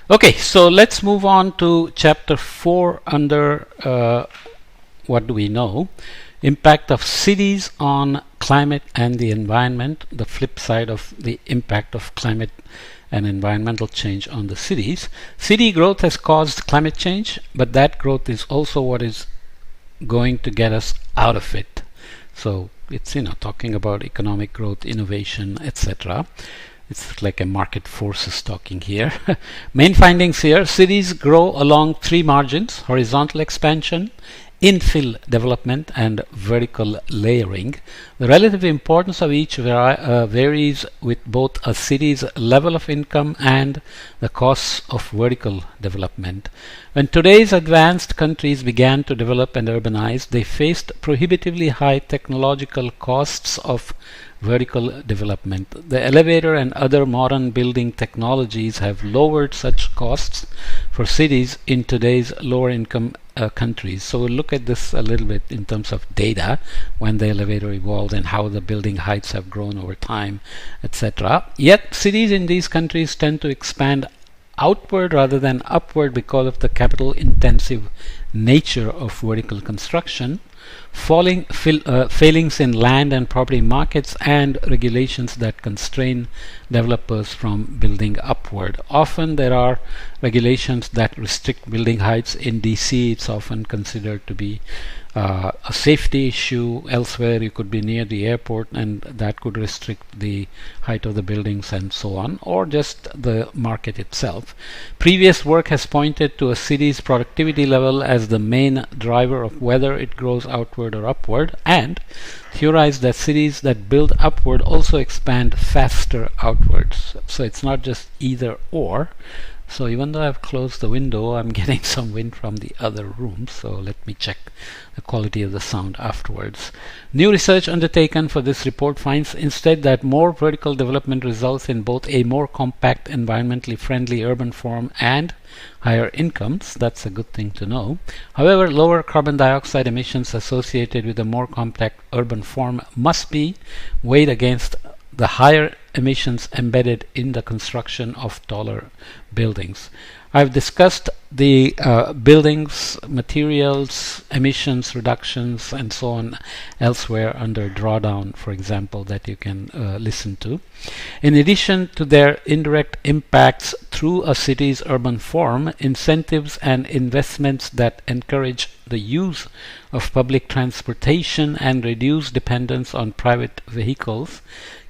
Okay, so let's move on to chapter 4 under what do we know? Impact of cities on climate and the environment, the flip side of the impact of climate and environmental change on the cities. City growth has caused climate change, but that growth is also what is going to get us out of it. So it's talking about economic growth, innovation, etc. It's like a market forces talking here. Main findings here: cities grow along three margins: horizontal expansion, infill development, and vertical layering. The relative importance of each varies with both a city's level of income and the costs of vertical development. When today's advanced countries began to develop and urbanize, they faced prohibitively high technological costs of vertical development. The elevator and other modern building technologies have lowered such costs for cities in today's lower income countries. So we'll look at this a little bit in terms of data, when the elevator evolved and how the building heights have grown over time, etc. Yet cities in these countries tend to expand outward rather than upward because of the capital intensive nature of vertical construction, failings in land and property markets, and regulations that constrain developers from building upward. Often there are regulations that restrict building heights. In DC it's often considered to be a safety issue. Elsewhere you could be near the airport and that could restrict the height of the buildings and so on, or just the market itself. Previous work has pointed to a city's productivity level as the main driver of whether it grows outward or upward, and theorized that cities that build upward also expand faster outwards. So it's not just either or. So even though I've closed the window, I'm getting some wind from the other room, so let me check the quality of the sound afterwards. New research undertaken for this report finds instead that more vertical development results in both a more compact, environmentally friendly urban form and higher incomes. That's a good thing to know. However, lower carbon dioxide emissions associated with a more compact urban form must be weighed against the higher emissions embedded in the construction of taller buildings. I've discussed the buildings, materials, emissions reductions, and so on elsewhere under drawdown, for example, that you can listen to. In addition to their indirect impacts through a city's urban form, incentives and investments that encourage the use of public transportation and reduce dependence on private vehicles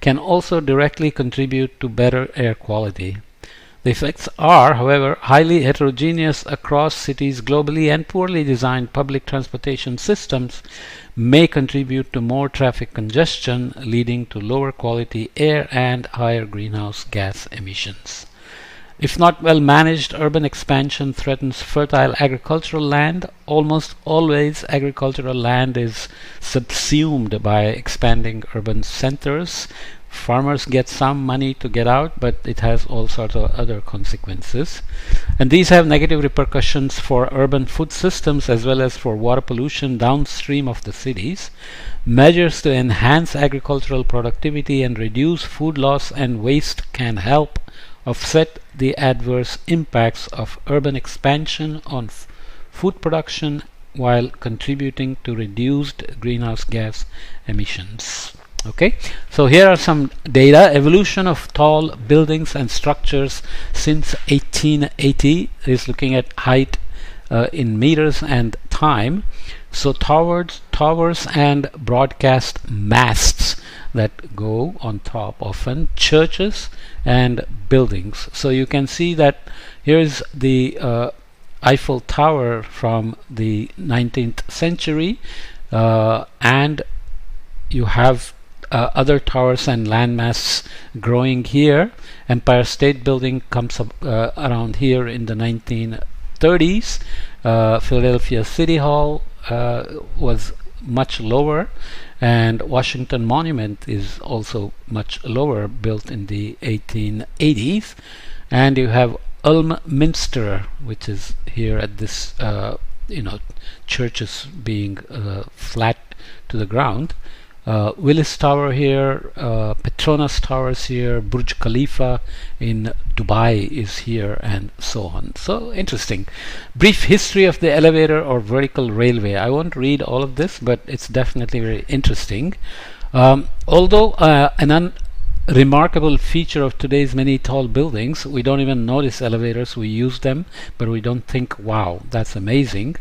can also directly contribute to better air quality. The effects are, however, highly heterogeneous across cities globally, and poorly designed public transportation systems may contribute to more traffic congestion, leading to lower quality air and higher greenhouse gas emissions. If not well managed, urban expansion threatens fertile agricultural land. Almost always agricultural land is subsumed by expanding urban centers. Farmers get some money to get out, but it has all sorts of other consequences. And these have negative repercussions for urban food systems as well as for water pollution downstream of the cities. Measures to enhance agricultural productivity and reduce food loss and waste can help offset the adverse impacts of urban expansion on food production while contributing to reduced greenhouse gas emissions. Okay, so here are some data. Evolution of tall buildings and structures since 1880 is looking at height in meters and time. So towers and broadcast masts that go on top, often churches and buildings. So you can see that here's the Eiffel Tower from the 19th century, and you have other towers and landmass growing here. Empire State Building comes up around here in the 1930s. Philadelphia City Hall was much lower, and Washington Monument is also much lower, built in the 1880s. And you have Ulm Minster, which is here at this churches being flat to the ground. Willis Tower here, Petronas Towers here, Burj Khalifa in Dubai is here, and so on. So interesting. Brief history of the elevator or vertical railway. I won't read all of this, but it's definitely very interesting. Although an remarkable feature of today's many tall buildings, we don't even notice elevators. We use them, but we don't think, wow, that's amazing.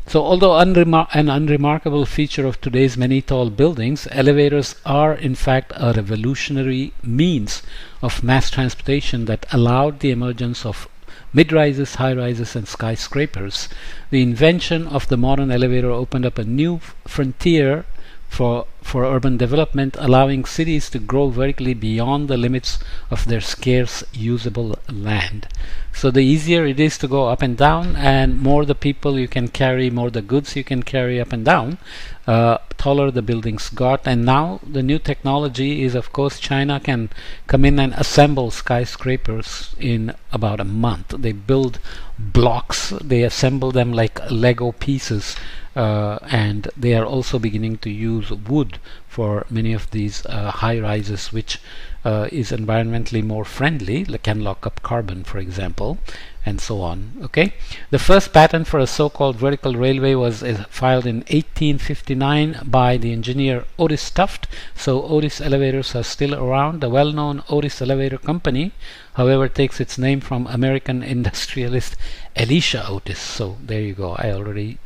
So although an unremarkable feature of today's many tall buildings, elevators are in fact a revolutionary means of mass transportation that allowed the emergence of mid-rises, high-rises and skyscrapers. The invention of the modern elevator opened up a new frontier for urban development, allowing cities to grow vertically beyond the limits of their scarce usable land. So the easier it is to go up and down, and more the people you can carry, more the goods you can carry up and down, taller the buildings got. And now the new technology is, of course, China can come in and assemble skyscrapers in about a month. They build blocks, they assemble them like Lego pieces, and they are also beginning to use wood for many of these high rises, which is environmentally more friendly, can lock up carbon, for example, and so on. Okay, the first patent for a so-called vertical railway was filed in 1859 by the engineer Otis Tuft. So Otis elevators are still around. The well-known Otis Elevator Company, however, takes its name from American industrialist Elisha Otis. So there you go. I already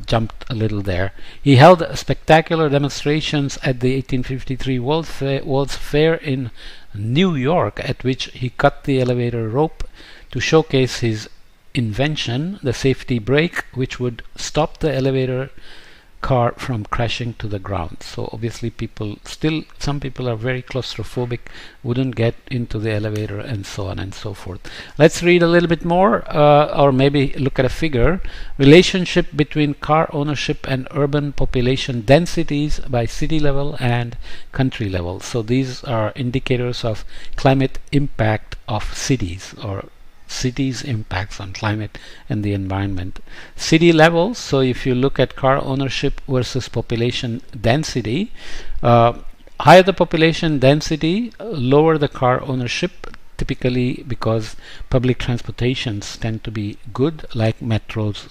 jumped a little there. He held spectacular demonstrations at the 1853 World's Fair in New York, at which he cut the elevator rope to showcase his invention, the safety brake, which would stop the elevator car from crashing to the ground. So obviously some people are very claustrophobic, wouldn't get into the elevator, and so on and so forth. Let's read a little bit more, or maybe look at a figure. Relationship between car ownership and urban population densities by city level and country level. So these are indicators of climate impact of cities, or cities' impacts on climate and the environment. City levels, so if you look at car ownership versus population density, higher the population density, lower the car ownership, typically because public transportations tend to be good, like metros,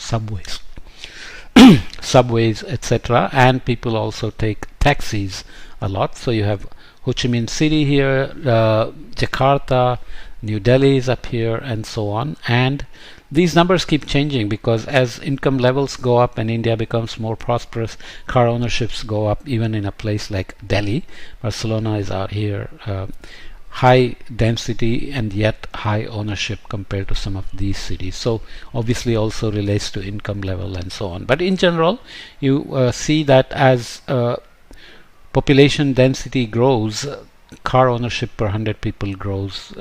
subways, etc. And people also take taxis a lot. So you have Ho Chi Minh City here, Jakarta, New Delhi is up here, and so on. And these numbers keep changing because as income levels go up and India becomes more prosperous, car ownerships go up, even in a place like Delhi. Barcelona is out here, high density and yet high ownership compared to some of these cities. So obviously also relates to income level and so on. But in general, you see that as population density grows, car ownership per 100 people grows.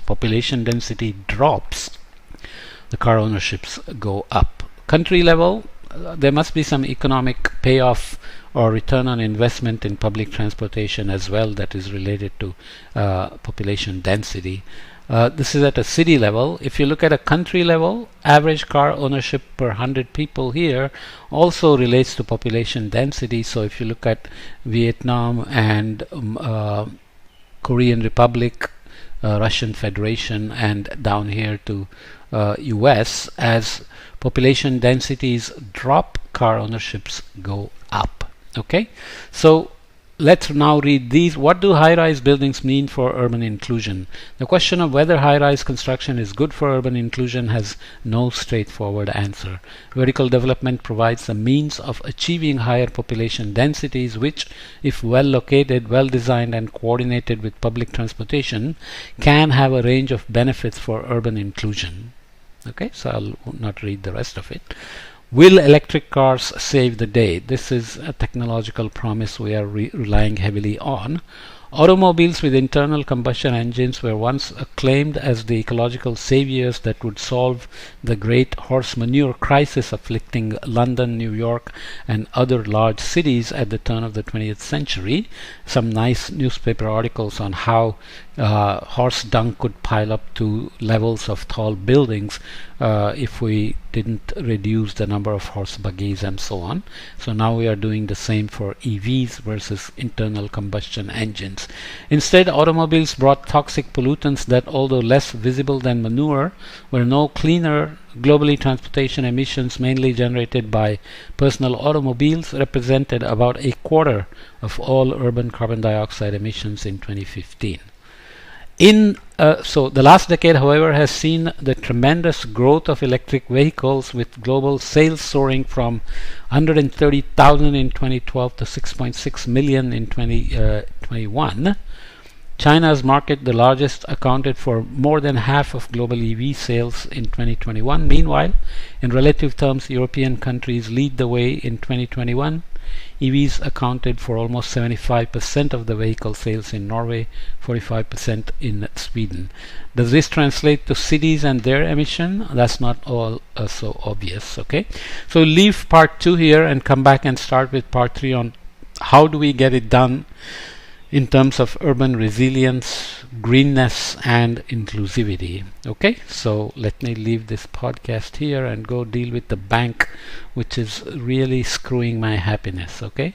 Population density drops, the car ownerships go up. Country level, there must be some economic payoff or return on investment in public transportation as well that is related to population density. This is at a city level. If you look at a country level, average car ownership per 100 people here also relates to population density. So if you look at Vietnam and Korean Republic, Russian Federation, and down here to US, as population densities drop, car ownerships go up. Okay, so let's now read these. What do high-rise buildings mean for urban inclusion? The question of whether high-rise construction is good for urban inclusion has no straightforward answer. Vertical development provides the means of achieving higher population densities, which, if well located, well designed and coordinated with public transportation, can have a range of benefits for urban inclusion. Okay, so I'll not read the rest of it. Will electric cars save the day? This is a technological promise we are relying heavily on. Automobiles with internal combustion engines were once acclaimed as the ecological saviors that would solve the great horse manure crisis afflicting London, New York, and other large cities at the turn of the 20th century. Some nice newspaper articles on how horse dung could pile up to levels of tall buildings if we didn't reduce the number of horse buggies and so on. So now we are doing the same for EVs versus internal combustion engines. Instead, automobiles brought toxic pollutants that, although less visible than manure, were no cleaner. Globally, transportation emissions, mainly generated by personal automobiles, represented about a quarter of all urban carbon dioxide emissions in 2015. So the last decade, however, has seen the tremendous growth of electric vehicles, with global sales soaring from 130,000 in 2012 to 6.6 million in 2021. China's market, the largest, accounted for more than half of global EV sales in 2021. Meanwhile, in relative terms, European countries lead the way in 2021. EVs accounted for almost 75% of the vehicle sales in Norway, 45% in Sweden. Does this translate to cities and their emission? That's not all so obvious. Okay, so leave part 2 here and come back and start with part 3 on how do we get it done in terms of urban resilience, greenness, and inclusivity. Okay, so let me leave this podcast here and go deal with the bank, which is really screwing my happiness. Okay.